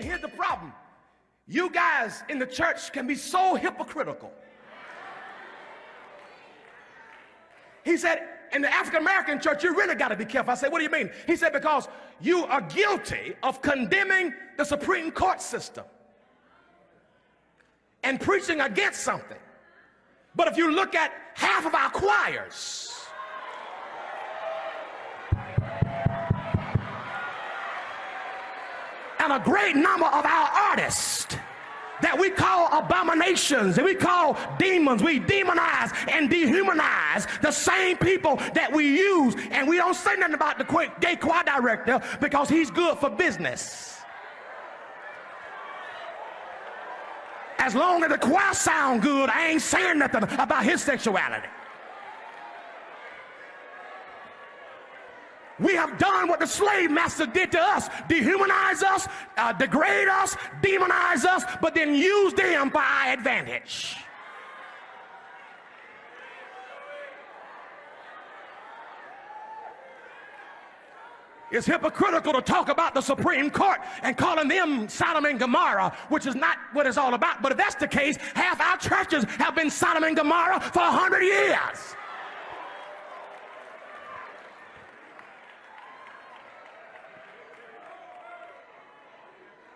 But here's the problem. You guys in the church can be so hypocritical. He said, in the African-American church, you really got to be careful. I said, what do you mean? He said, because you are guilty of condemning the Supreme Court system and preaching against something. But if you look at half of our choirs, and a great number of our artists that we call abominations and we call demons, we demonize and dehumanize the same people that we use, and we don't say nothing about the gay choir director because he's good for business. As long as the choir sound good, I ain't saying nothing about his sexuality. We have done what the slave master did to us: dehumanize us, degrade us, demonize us, but then use them for our advantage. It's hypocritical to talk about the Supreme Court and calling them Sodom and Gomorrah, which is not what it's all about. But if that's the case, half our churches have been Sodom and Gomorrah for 100 years.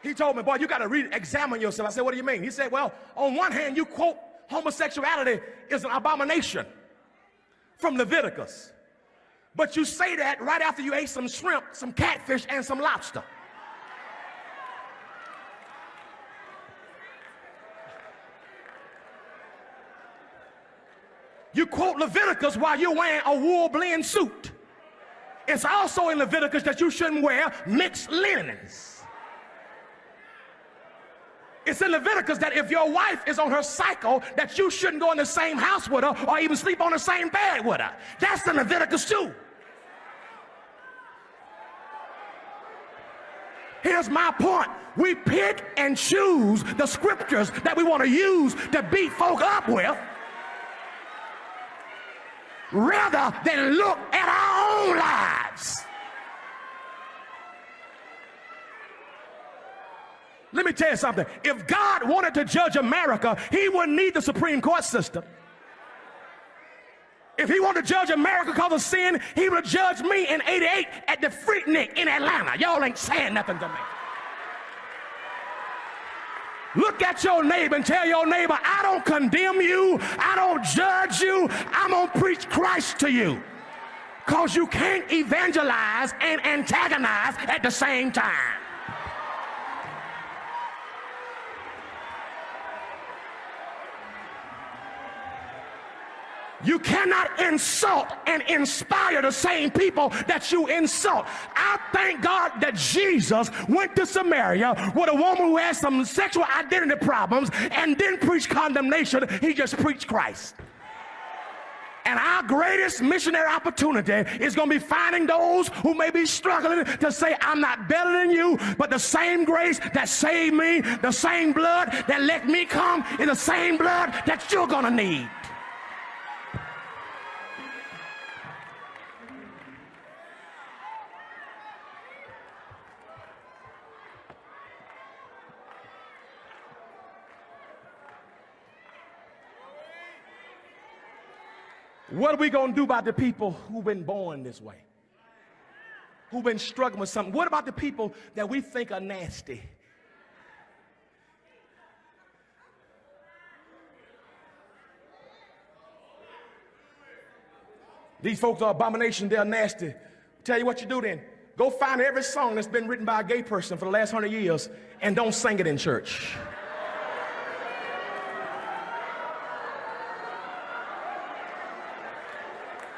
He told me, boy, you got to re-examine yourself. I said, what do you mean? He said, well, on one hand, you quote homosexuality is an abomination from Leviticus. But you say that right after you ate some shrimp, some catfish, and some lobster. You quote Leviticus while you're wearing a wool blend suit. It's also in Leviticus that you shouldn't wear mixed linens. It's in Leviticus that if your wife is on her cycle, that you shouldn't go in the same house with her or even sleep on the same bed with her. That's in Leviticus too. Here's my point. We pick and choose the scriptures that we want to use to beat folk up with, rather than look at our own lives. Let me tell you something. If God wanted to judge America, he wouldn't need the Supreme Court system. If he wanted to judge America because of sin, he would have judged me in '88 at the Freaknik in Atlanta. Y'all ain't saying nothing to me. Look at your neighbor and tell your neighbor, I don't condemn you, I don't judge you, I'm going to preach Christ to you. Because you can't evangelize and antagonize at the same time. You cannot insult and inspire the same people that you insult. I thank God that Jesus went to Samaria with a woman who had some sexual identity problems and didn't preach condemnation. He just preached Christ. And our greatest missionary opportunity is going to be finding those who may be struggling to say, I'm not better than you, but the same grace that saved me, the same blood that let me come, is the same blood that you're going to need. What are we going to do about the people who've been born this way? Who've been struggling with something? What about the people that we think are nasty? These folks are abomination, they're nasty. Tell you what you do then. Go find every song that's been written by a gay person for the last 100 years and don't sing it in church.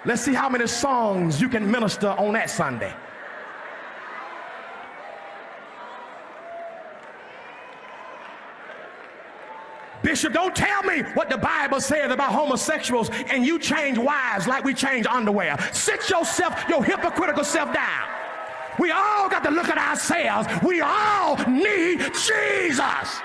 Let's see how many songs you can minister on that Sunday. Bishop, don't tell me what the Bible says about homosexuals and you change wives like we change underwear. Sit yourself, your hypocritical self down. We all got to look at ourselves. We all need Jesus.